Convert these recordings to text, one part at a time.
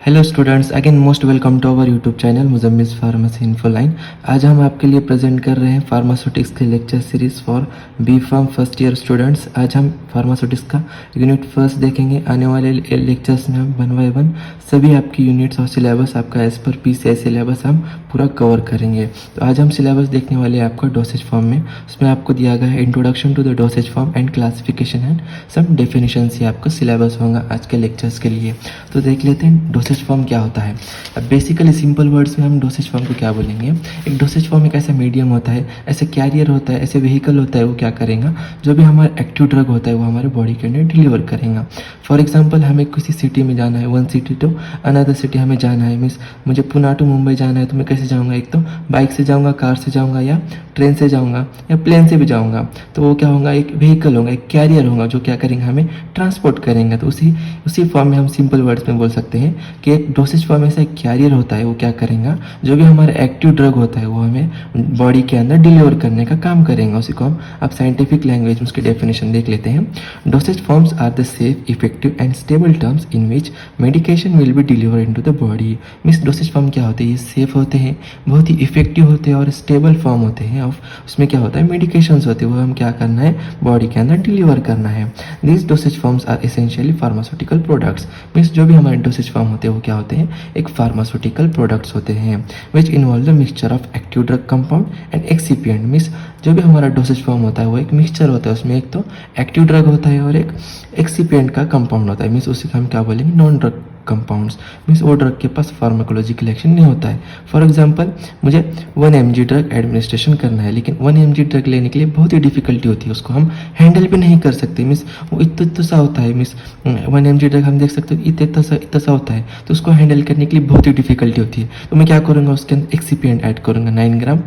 Hello students, again most welcome to our YouTube channel Muzammil pharmacy info line. आज हम आपके लिए प्रेजेंट कर रहे हैं फार्मास्यूटिक्स के lecture series for B pharm first year students. आज हम फार्मास्यूटिक्स का यूनिट फर्स्ट देखेंगे। आने वाले लेक्चर्स में हम 1 बाय 1 सभी आपकी यूनिट्स और सिलेबस आपका एज पर PCI सिलेबस हम पूरा कवर करेंगे। तो आज हम सिलेबस देखने वाले हैं आपका डोसेज फॉर्म में। उसमें आपको दिया गया है introduction to the dosage form and classification and some definition से आपका सिलेबस होगा आज के लेक्चर्स के लिए। तो देख लेते हैं डोसेज फॉर्म क्या होता है। अब बेसिकली सिंपल वर्ड्स में हम डोसेज फॉर्म को क्या बोलेंगे। एक डोसेज फॉर्म एक ऐसा मीडियम होता है, ऐसे कैरियर होता है, ऐसे व्हीकल होता है। वो क्या करेगा, जो भी हमारा एक्टिव ड्रग होता है वो हमारे बॉडी के अंदर डिलीवर करेगा। फॉर एग्जाम्पल हमें किसी सिटी में जाना है, one city to another city हमें जाना है। मीन्स मुझे पुणे टू मुंबई जाना है, तो मैं कैसे जाऊँगा? एक तो बाइक से जाऊँगा, कार से जाऊँगा, या ट्रेन से जाऊँगा, या प्लेन से भी जाऊँगा। तो वो क्या होगा, एक व्हीकल होगा, एक कैरियर होगा जो क्या करेंगे, हमें ट्रांसपोर्ट करेंगे। तो उसी फॉर्म में हम सिंपल वर्ड्स में बोल सकते हैं कि एक डोसेज फॉर्म ऐसा एक कैरियर होता है। वो क्या करेगा, जो भी हमारा एक्टिव ड्रग होता है वो हमें बॉडी के अंदर डिलीवर करने का काम करेगा। उसी को हम अब साइंटिफिक लैंग्वेज में उसकी डेफिनेशन देख लेते हैं। Dosage forms are the safe, effective and stable terms in which medication will be deliver into the body. Means dosage form क्या होते हैं, ये सेफ होते हैं, बहुत ही इफेक्टिव होते हैं और स्टेबल फॉर्म होते हैं। और उसमें क्या होता है, मेडिकेशंस होते हैं, वो हम क्या करना है, बॉडी के अंदर डिलीवर करना है। These dosage forms are essentially pharmaceutical products. Means जो भी हमारे डोसेज फॉर्म होते हैं वो क्या होते हैं, एक फार्मास्यूटिकल प्रोडक्ट्स होते हैं which involve the mixture of active drug compound and excipient. Means जो भी हमारा डोसेज फॉर्म होता है वो एक मिक्सचर होता है, उसमें एक तो एक्टिव ड्रग होता है और एक एक्सिपिएंट का कंपाउंड होता है। मीन्स उसी को हम क्या बोलेंगे, नॉन ड्रग कंपाउंड्स। मीन्स वो ड्रग के पास फार्माकोलॉजिकल एक्शन नहीं होता है। फॉर एग्जांपल मुझे 1 mg ड्रग एडमिनिस्ट्रेशन करना है, लेकिन 1 mg ड्रग लेने के लिए बहुत ही डिफिकल्टी होती है, उसको हम हैंडल भी नहीं कर सकते। मीन्स वो इतना सा होता है। मीन्स 1 mg ड्रग हम देख सकते हो इतना सा होता है, तो उसको हैंडल करने के लिए बहुत ही डिफिकल्टी होती है। तो मैं क्या करूँगा, उसके अंदर एक्सिपिएंट ऐड करूँगा, 9 ग्राम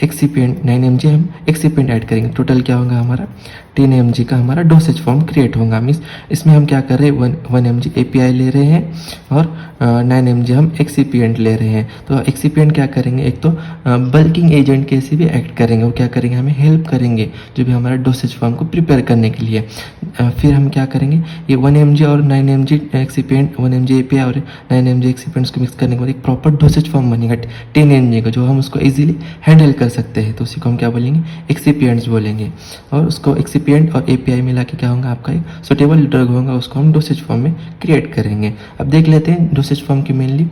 एक्सिपिएंट, 9 mg हम एक्सिपिएंट ऐड करेंगे। टोटल क्या होगा हमारा, 10 mg का हमारा डोसेज फॉर्म क्रिएट होगा। मीन्स इसमें हम क्या कर रहे हैं, 1 mg API ले रहे हैं और 9 mg हम एक्सिपिएंट ले रहे हैं। तो एक्सिपिएंट क्या करेंगे, एक तो बल्किंग एजेंट कैसे भी एक्ट करेंगे, वो क्या करेंगे, हमें हेल्प करेंगे जो भी हमारा डोसेज फॉर्म को प्रिपेयर करने के लिए। फिर हम क्या करेंगे, ये 1 mg और 9 mg एक्सिपिएंट, 1 mg API और 9 mg एक्सिपिएंट्स को मिक्स करने के बाद एक प्रॉपर डोसेज फॉर्म बनेगा 10 mg का, जो हम उसको इजीली हैंडल कर सकते हैं। तो उसी को हम क्या बोलेंगे, एक्सिपिएंट्स बोलेंगे। और उसको एक्सिपिएंट और API मिला के क्या होगा, आपका एक सुटेबल ड्रग होगा, उसको हम डोसेज फॉर्म में क्रिएट करेंगे। अब देख लेते हैं डोसेज फॉर्म की मेनली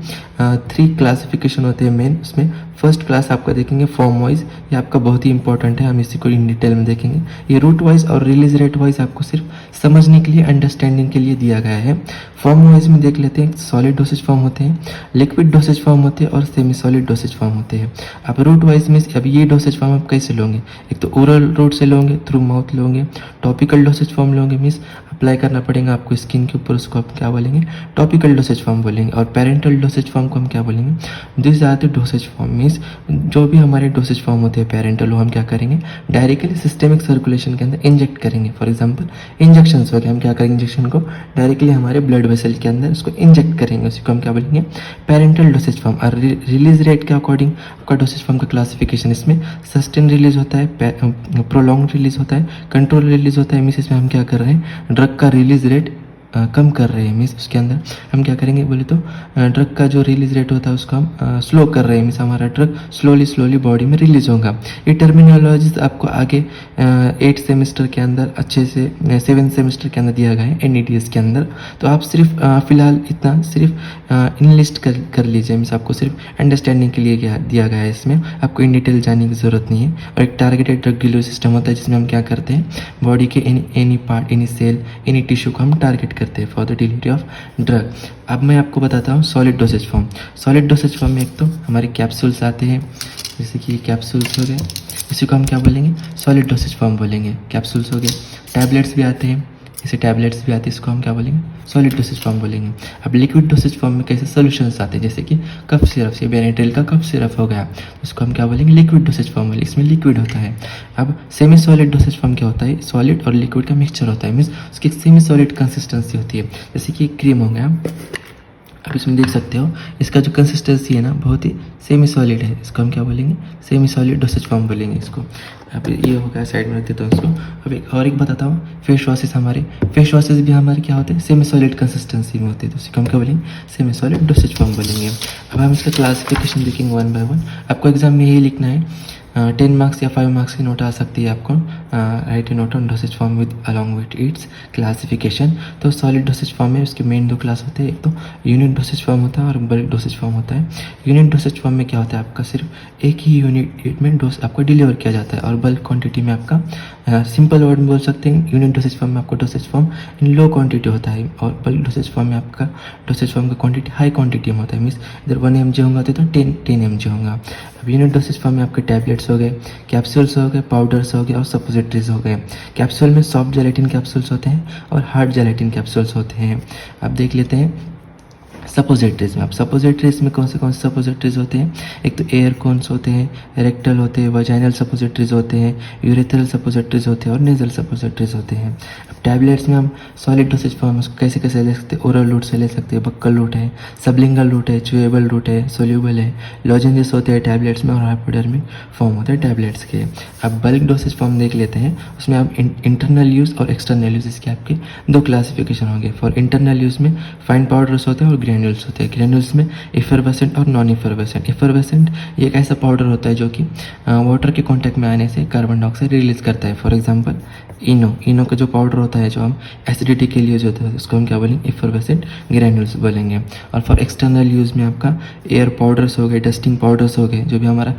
3 क्लासिफिकेशन होते हैं मेन। उसमें फर्स्ट क्लास आपका देखेंगे फॉर्म वाइज, ये आपका बहुत ही इंपॉर्टेंट है, हम इसी को इन डिटेल में देखेंगे। ये रूट वाइज और रिलीज रेट वाइज आपको सिर्फ समझने के लिए, अंडरस्टैंडिंग के लिए दिया गया है। फॉर्म वाइज में देख लेते हैं, सॉलिड डोसेज फॉर्म होते हैं, लिक्विड डोसेज फॉर्म होते हैं और सेमी सॉलिड डोसेज फॉर्म होते हैं। अब रूट वाइज में अब ये डोसेज फॉर्म आप कैसे लोगे, एक तो ओरल रूट से लोगे, थ्रू माउथ लोगे, टॉपिकल डोसेज फॉर्म लोगे, मीन्स अप्लाई करना पड़ेगा आपको स्किन के ऊपर, उसको आप क्या बोलेंगे, टॉपिकल डोसेज फॉर्म बोलेंगे। और पेरेंटल डोसेज फॉर्म को हम क्या बोलेंगे, this are the dosage form. Means जो भी हमारे डोसेज फॉर्म होते हैं पेरेंटल, वो हम क्या करेंगे, डायरेक्टली सिस्टेमिक सर्कुलेशन के अंदर इंजेक्ट करेंगे। फॉर एग्जांपल इंजेक्शन हो गया, हम क्या करेंगे, इंजेक्शन को डायरेक्टली हमारे ब्लड वेसल के अंदर उसको इंजेक्ट करेंगे, उसी को हम क्या बोलेंगे, पेरेंटल डोसेज फॉर्म। और रिलीज रेट के अकॉर्डिंग आपका डोसेज फॉर्म का क्लासिफिकेशन, इसमें सस्टेन रिलीज होता है, प्रोलॉन्ग रिलीज होता है, कंट्रोल रिलीज होता है। मीन्स इसमें हम क्या कर रहे हैं, ड्रग का रिलीज रेट कम कर रहे हैं। मीन्स उसके अंदर हम क्या करेंगे बोले तो ड्रग का जो रिलीज रेट होता है उसको हम स्लो कर रहे हैं। मीन्स हमारा ड्रग स्लोली बॉडी में रिलीज होगा। ये टर्मिनोलॉजीज आपको आगे 8 सेमेस्टर के अंदर अच्छे से 7 सेमेस्टर के अंदर दिया गया है NETS के अंदर। तो आप सिर्फ फिलहाल इतना सिर्फ इनलिस्ट कर लीजिए। मीन्स आपको सिर्फ अंडरस्टैंडिंग के लिए दिया गया है, इसमें आपको इन डिटेल जाने की ज़रूरत नहीं है। और एक टारगेटेड ड्रग डिलीवरी सिस्टम होता है जिसमें हम क्या करते हैं, बॉडी के any part, any cell, any tissue को हम टारगेट करते हैं for the delivery of drug. अब मैं आपको बताता हूँ solid dosage form. Solid dosage form में एक तो हमारे कैप्सूल्स आते हैं, जैसे कि कैप्सूल्स हो गए, इसी को हम क्या बोलेंगे, सॉलिड डोसेज फॉर्म बोलेंगे। कैप्सूल्स हो गए, टैबलेट्स भी आते हैं, जैसे टैबलेट्स भी आते हैं, इसको हम क्या बोलेंगे, सॉलिड डोसेज फॉर्म बोलेंगे। अब लिक्विड डोसेज फॉर्म में कैसे सोल्यूशंस आते हैं, जैसे कि कफ सिरप, से बेनेड्रिल का कफ सिरप हो गया, इसको हम क्या बोलेंगे, लिक्विड डोसेज फॉर्म बोलेंगे, इसमें लिक्विड होता है। अब सेमी सॉलिड डोसेज फॉर्म क्या होता है, सॉलिड और लिक्विड का मिक्सचर होता है। मीन्स उसकी सेमी सॉलिड कंसिस्टेंसी होती है, जैसे कि क्रीम हो गया, आप इसमें देख सकते हो इसका जो कंसिस्टेंसी है ना बहुत ही सेमी सॉलिड है। इसको हम क्या बोलेंगे, सेमी सॉलिड डोसेज फॉर्म बोलेंगे इसको। अब ये हो गया, साइड में रख देता हूँ इसको। अब एक बताता हूँ, फेस वॉशेस भी हमारे क्या होते हैं, सेमी सॉलिड कंसिस्टेंसी में होते हैं, तो उसको हम क्या बोलेंगे, सेमी सॉलिड डोसेज फॉर्म बोलेंगे। अब हम इसका क्लासिफिकेशन देखेंगे वन बाय वन। आपको एग्जाम में यही लिखना है, 10 मार्क्स या 5 मार्क्स की नोट आ सकती है आपको, right A note on dosage form with along with its classification. तो सॉलिड डोसेज फॉर्म में उसके मेन 2 क्लास होते हैं, एक तो यूनिट डोसेज फॉर्म होता है और बल्क डोसेज फॉर्म होता है। यूनिट डोसेज फॉर्म में क्या होता है, आपका सिर्फ एक ही यूनिट में डोज आपको डिलीवर किया जाता है, और बल्क क्वांटिटी में आपका सिंपल वर्ड में बोल सकते हैं, यूनिट डोसेज फॉर्म में आपको dosage form in low quantity होता है, और बल्क डोसेज फॉर्म में आपका डोसेज फॉर्म का क्वांटिटी हाई क्वांटिटी में होता है। मीन्स इधर 1 mg होगा तो 10 mg होगा। अब यूनिट डोसेज फॉर्म में आपके टैबलेट्स हो गए, कैप्सूल्स हो गए, पाउडर्स हो गए और सपोजिटरीज हो गए। कैप्सूल में सॉफ्ट जेलेटिन कैप्सूल्स होते हैं और हार्ड जेलेटिन कैप्सूल्स होते हैं। अब देख लेते हैं सपोजिटरीज में। अब सपोजिटरीज में कौन से सपोजिटरीज होते हैं, एक तो एयर कोन्स होते हैं, रेक्टल होते हैं, वजाइनल सपोजिटरीज होते हैं, यूरेथ्रल सपोजिटरीज होते हैं और नेजल सपोजिटरीज होते हैं। अब टैबलेट्स में हम सॉलिड डोसेज फॉर्म उसको कैसे कैसे ले सकते हैं, ओरल रूट से ले सकते हैं, बक्कल रूट है, सबलिंगल रूट है, च्यूएबल रूट है, सोल्यूबल है, लॉजेंजेस होते हैं टैबलेट्स में, और हाइपोडर्मिक फॉर्म होते हैं टैबलेट्स के। अब बल्क डोसेज फॉर्म देख लेते हैं, उसमें आप इंटरनल यूज़ और एक्सटर्नल यूज़, इसके आपके 2 क्लासिफिकेशन होंगे। फॉर इंटरनल यूज़ में फाइन पाउडर्स होते हैं और ग्रेन्यूल्स होते हैं। ग्रेन्यूल्स में इफरवेसेंट और नॉन इफरवेसेंट। इफरवेसेंट ये एक ऐसा पाउडर होता है जो कि वाटर के कांटेक्ट में आने से कार्बन डाइऑक्साइड रिलीज करता है। फॉर एग्जांपल इनो का जो पाउडर होता है जो हम एसिडिटी के लिए यूज होता है, उसको हम क्या बोलेंगे, इफरवेसेंट ग्रेन्यूल्स बोलेंगे। और फॉर एक्सटर्नल यूज़ में आपका एयर पाउडर्स हो गए, डस्टिंग पाउडर्स हो गए, जो भी हमारा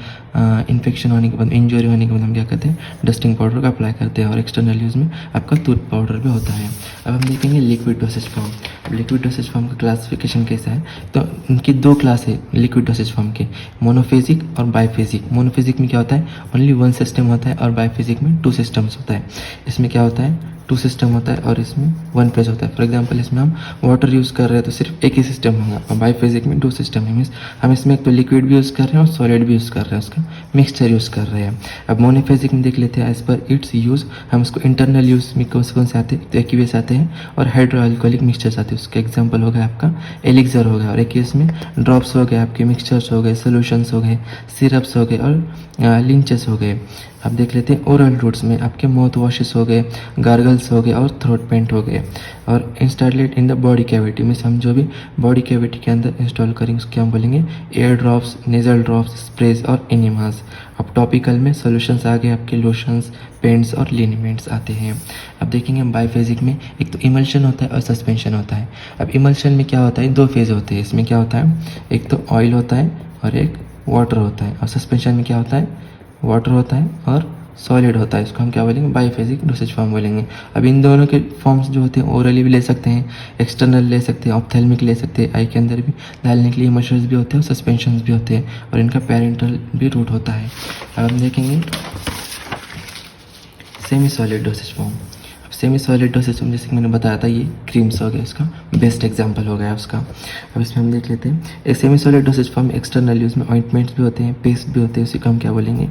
इन्फेक्शन होने के बाद, इंजरी होने के बाद हम क्या करते हैं, डस्टिंग पाउडर का अप्लाई करते हैं। और एक्सटर्नल यूज़ में आपका टूथ पाउडर भी होता है। अब हम देखेंगे liquid dosage form. Liquid dosage form का क्लासिफिकेशन कैसा है, तो उनकी 2 क्लास है लिक्विड डोसेज फॉर्म के, मोनोफेजिक और बाइफेजिक। मोनोफेजिक में क्या होता है, ओनली 1 सिस्टम होता है, और बाइफेजिक में 2 सिस्टम्स होता है। इसमें क्या होता है, 2 सिस्टम होता है और इसमें 1 फेज होता है। फॉर एग्जांपल इसमें हम वाटर यूज़ कर रहे हैं तो सिर्फ एक ही सिस्टम होगा, और बाइफेजिक में 2 सिस्टम है। मीन्स हम इसमें एक तो लिक्विड भी यूज़ कर रहे हैं और सॉलिड भी यूज़ कर रहे हैं, उसका मिक्सचर यूज़ कर रहे हैं। अब मोनोफेजिक में देख लेते हैं, एज पर इट्स यूज़ हम उसको इंटरनल यूज़ में कौन से आते हैं, तो एक्यूएस आते हैं और हाइड्रोअल्कोहलिक मिक्सचर्स आते हैं। उसका एग्जाम्पल हो गया आपका एलिक्सर हो गया, और एक्यूएस में ड्रॉप्स हो गए, आपके मिक्सचर्स हो गए, सोल्यूशंस हो गए, सिरप्स हो गए और लिंचेस हो गए। अब देख लेते हैं ओरल रूट्स में आपके माउथ वॉशेस हो गए, गार्गल्स हो गए और थ्रोट पेंट हो गए। और installed in the body cavity में हम जो भी बॉडी कैविटी के अंदर इंस्टॉल करेंगे उसको हम बोलेंगे air drops, nasal drops, sprays और एनिमास। अब टॉपिकल में सोल्यूशंस आ गए, आपके लोशंस, पेंट्स और लिनिमेंट्स आते हैं। अब देखेंगे हम बाइफेजिक में, एक तो इमल्शन होता है और सस्पेंशन होता है। अब इमल्शन में क्या होता है, 2 फेज होते हैं। इसमें क्या होता है, एक तो ऑयल होता है और एक वाटर होता है। और सस्पेंशन में क्या होता है, वाटर होता है और सॉलिड होता है। इसको हम क्या बोलेंगे, बाइफेजिक डोसेज फॉर्म बोलेंगे। अब इन दोनों के फॉर्म्स जो होते हैं, ओरली भी ले सकते हैं, एक्सटर्नल ले सकते हैं, ऑप्थेल्मिक ले सकते हैं, आई के अंदर भी डालने के लिए मशर्स भी होते हैं और सस्पेंशन भी होते हैं, और इनका पेरेंटल भी रूट होता है। अब हम देखेंगे सेमी सॉलिड डोसेज फॉर्म। अब सेमी सॉलिड डोसेज फॉर्म जैसे कि मैंने बताया था, ये क्रीम्स हो गया, उसका बेस्ट एग्जाम्पल हो गया उसका। अब इसमें हम देख लेते हैं, एक semi solid dosage form external use में ऑइंटमेंट्स भी होते हैं, पेस्ट भी होते हैं, उसी को हम क्या बोलेंगे,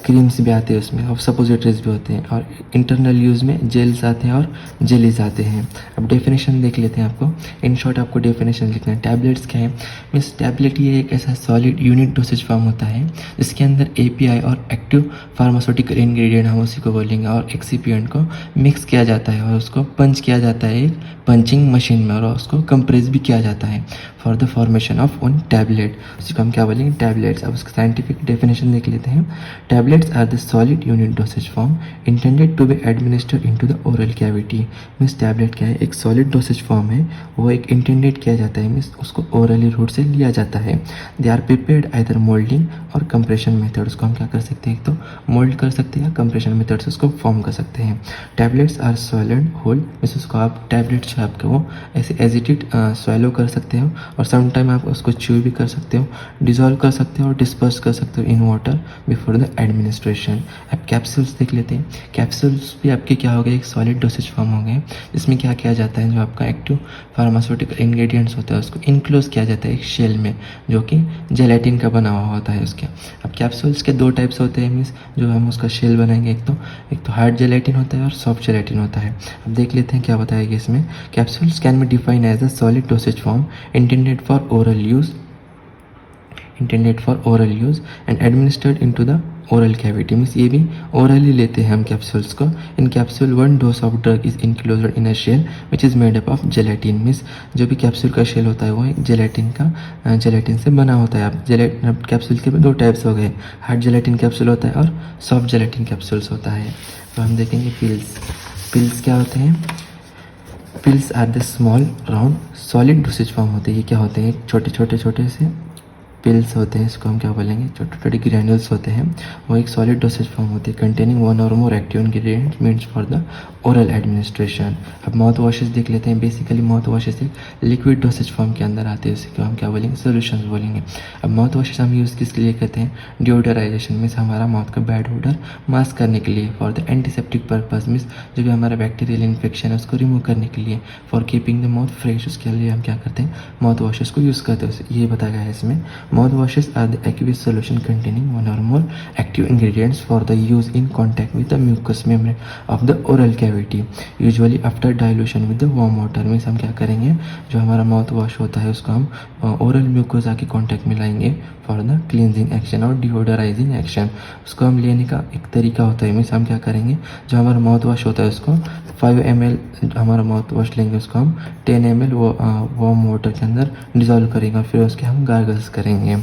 क्रीम्स भी आते हैं उसमें, और सपोजिटरीज भी होते हैं। और इंटरनल यूज़ में जेल्स आते हैं और जेलीज आते हैं। अब डेफिनेशन देख लेते हैं, आपको इन शॉर्ट आपको डेफिनेशन लिखना है। टैबलेट्स क्या है, मीन्स टैबलेट ये एक ऐसा सॉलिड यूनिट डोसेज फॉर्म होता है जिसके अंदर एपीआई और एक्टिव फार्मास्यूटिकल इंग्रेडिएंट हम उसी को बोलेंगे, और एक्सिपिएंट को मिक्स किया जाता है और उसको पंच किया जाता है एक पंचिंग मशीन में, और उसको कंप्रेस भी किया जाता है for the formation of one tablet. उसी को हम क्या बोलेंगे, टैबलेट्स। अब उसका साइंटिफिक डेफिनेशन देख लेते हैं। Tablets are the solid unit dosage form intended to be administered into the oral cavity. Means tablet क्या है, एक सॉलिड डोसेज फॉर्म है, वो एक इंटेंडेड किया जाता है, मीन्स उसको ओरली रूट से लिया जाता है। They are prepared either moulding और कंप्रेशन मेथड। उसको हम क्या कर सकते हैं, एक तो मोल्ड कर सकते हैं या कंप्रेशन मेथड से उसको फॉर्म कर सकते हैं। Tablets are solid whole, means उसको आप टैबलेट्स जो आपके वो ऐसे एजिटेड स्वेलो कर सकते हो, और समटाइम आप उसको च्यू भी कर सकते हो, डिजोल्व कर सकते हो और डिस्पर्स कर सकते हो in water before the admission. Administration. अब कैप्सूल्स देख लेते हैं। कैप्सूल्स भी आपके क्या हो गए, एक सॉलिड डोसेज फॉर्म हो गए, जिसमें क्या किया जाता है, जो आपका एक्टिव फार्मास्यूटिकल इंग्रेडिएंट्स होता है उसको इनक्लोज किया जाता है एक शेल में, जो कि जेलेटिन का बना हुआ होता है उसके। अब कैप्सूल्स के दो टाइप्स होते हैं, मीन्स जो हम उसका शेल बनाएंगे, एक तो हार्ड जेलेटिन होता है और सॉफ्ट जेलेटिन होता है। अब देख लेते हैं क्या बताएगा इसमें। Capsules can be defined as a solid dosage form intended for oral use and administered into the oral cavity। Means ये भी ओरली लेते हैं हम कैप्सूल्स को। In capsule 1 dose of drug is enclosed in a shell which is made up of gelatin. Means जो भी capsule का shell होता है वो एक जेलेटिन से बना होता है। अब कैप्सूल के भी दो टाइप्स हो गए, हार्ड जेलेटिन कैप्सूल होता है और सॉफ्ट जेलेटिन कैप्सूल्स होता है। तो हम देखेंगे पिल्स क्या होते हैं। Pills are the small round solid dosage form होते हैं। ये क्या होते हैं, छोटे से पिल्स होते हैं, इसको हम क्या बोलेंगे, छोटे ग्रैन्यूल्स होते हैं। वो एक सॉलिड डोसेज फॉर्म होती है कंटेनिंग 1 और more active ingredients means for the oral administration. अब माउथ वॉशेस देख लेते हैं। बेसिकली माउथ वॉशेस एक लिक्विड डोसेज फॉर्म के अंदर आते हैं, उसे हम क्या बोलेंगे, सोल्यूशंस बोलेंगे। अब माउथ वॉशेस हम यूज़ किसके लिए करते हैं, डिओडराइजेशन मीन्स हमारा माउथ का बैड ओडर मास्क करने के लिए, for the antiseptic purpose means जो भी हमारा बैक्टीरियल इन्फेक्शन है उसको रिमूव करने के लिए, for keeping the mouth fresh, उसके लिए हम क्या करते हैं, माउथ वॉशेस को यूज़ करते हैं। ये बताया गया है इसमें। Mouthwashes are the aqueous solution containing 1 or more active ingredients for the use in contact with the mucous membrane of the oral cavity, usually after dilution with the warm water। Means हम क्या करेंगे, जो हमारा mouth wash होता है उसको हम oral mucosa के कॉन्टैक्ट में लाएंगे फॉर द क्लींजिंग एक्शन और डिओडराइजिंग एक्शन। उसको हम लेने का एक तरीका होता है। मीन्स हम क्या करेंगे, जो हमारा माउथ वॉश होता है उसको 5 ml हमारा माउथ वॉश लेंगे, उसको हम 10 ml वार्म वाटर के अंदर डिजोल्व करेंगे और फिर उसके हम गार्गल्स करेंगे।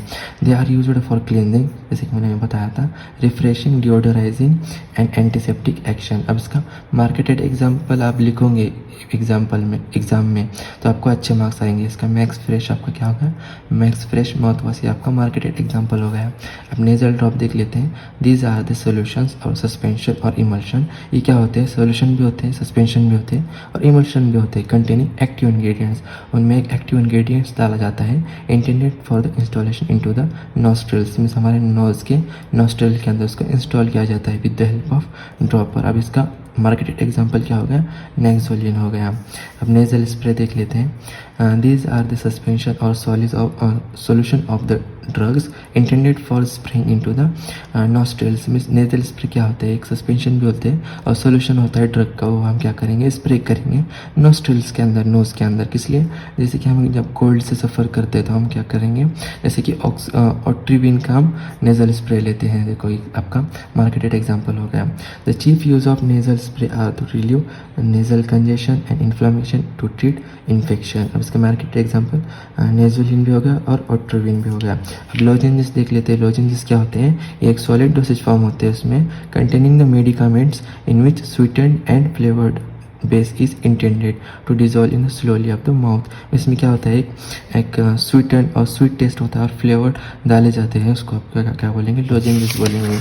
They are used for cleansing, जैसे कि मैंने बताया था, refreshing, deodorising and antiseptic action. अब इसका मार्केटेड एग्जाम्पल आप लिखोगे एग्जाम में तो आपको अच्छे मार्क्स आएंगे। इसका मैक्स फ्रेश आपका क्या होगा, मैक्स फ्रेश माउथ वॉश, ये आपका मार्केटेड एग्जाम्पल हो गया। अब नेजल ड्रॉप देख लेते हैं। दीज आर द सोल्यूशंस और सस्पेंशन और इमल्शन। ये क्या होते हैं, सोल्यूशन भी होते हैं, सस्पेंशन भी होते हैं और इमल्शन भी होते हैं कंटेनिंग एक्टिव इंग्रेडिएंट्स। उनमें एक एक्टिव इंग्रेडिएंट्स डाला जाता है intended for the installation into the nostrils, means हमारे नोज के नॉस्ट्रल के अंदर उसको इंस्टॉल किया जाता है with the help of dropper. अब इसका मार्केटेड एग्जाम्पल क्या हो गया, नेक्सोलिन हो गया। अब नेजल स्प्रे देख लेते हैं। दीज आर द सस्पेंशन और solution of the drugs intended for spraying into the nostrils. Means nasal spray क्या होता है, एक सस्पेंशन भी होते हैं और सॉल्यूशन होता है ड्रग का, वो हम क्या करेंगे, स्प्रे करेंगे नॉस्ट्रल्स के अंदर, नोज़ के अंदर। किस लिए, जैसे कि हम जब कोल्ड से सफ़र करते हैं तो हम क्या करेंगे, जैसे कि ऑट्रिविन का हम नेजल स्प्रे लेते हैं। देखो आपका मार्केटेड एग्जाम्पल हो गया। The chief use of nasal spray are to relieve nasal congestion and inflammation to treat infection. अब इसका मार्केट एग्जाम्पल नेजोलिन भी हो गया और ऑट्रोविन भी हो गया। अब लोजेंजेस देख लेते हैं। लोजेंजेस क्या होते हैं, ये एक सॉलिड डोसेज फॉर्म होते हैं, उसमें containing the medicaments in which sweetened and flavoured base is intended to dissolve in slowly of the mouth. इसमें क्या होता है, एक स्वीटन और स्वीट टेस्ट होता है और फ्लेवर्ड डाले जाते हैं, उसको आप क्या बोलेंगे, लोजेंजेस बोलेंगे।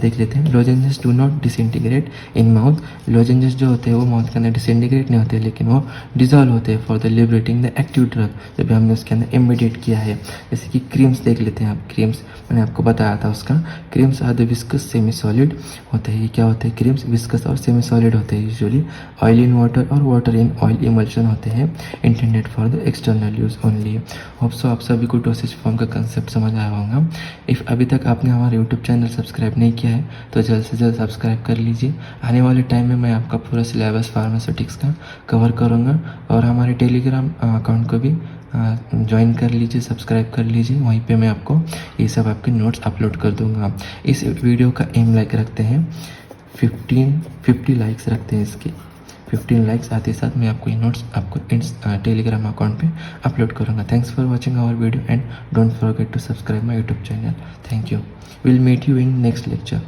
देख लेते हैं। Lozenges do not disintegrate in mouth. Lozenges जो होते हैं वो माउथ के अंदर डिसइंटीग्रेट नहीं होते, लेकिन वो डिजोल्व होते हैं for the liberating the active drug, जब हमने उसके अंदर इमिडिएट किया है। जैसे कि क्रीम्स देख लेते हैं आप। क्रीम्स मैंने आपको बताया था उसका, creams are the viscous semi solid होते हैं। ये क्या होते हैं, क्रीम्स विस्कस और सेमी सॉलिड होते हैं। यूजुअली ऑयल इन वाटर और वाटर इन ऑयल इमल्शन होते हैं, intended for the external use only. Hope so आप सभी को डोसेज फॉर्म का कंसेप्ट समझ आया होगा। इफ़ अभी तक आपने हमारे यूट्यूब चैनल सब्सक्राइब नहीं किया है तो जल्द से जल्द सब्सक्राइब कर लीजिए। आने वाले टाइम में मैं आपका पूरा सिलेबस फार्मास्यूटिक्स का कवर करूँगा और हमारे टेलीग्राम अकाउंट को भी ज्वाइन कर लीजिए, सब्सक्राइब कर लीजिए। वहीं पे मैं आपको ये सब आपके नोट्स अपलोड कर दूँगा। इस वीडियो का एम लाइक रखते हैं 50 लाइक्स रखते हैं इसके। 15 लाइक्स आते साथ मैं आपको ये नोट्स आपको टेलीग्राम अकाउंट पे अपलोड करूँगा। Thanks for watching our video and don't forget to subscribe my YouTube channel. Thank you. Will meet you in next lecture.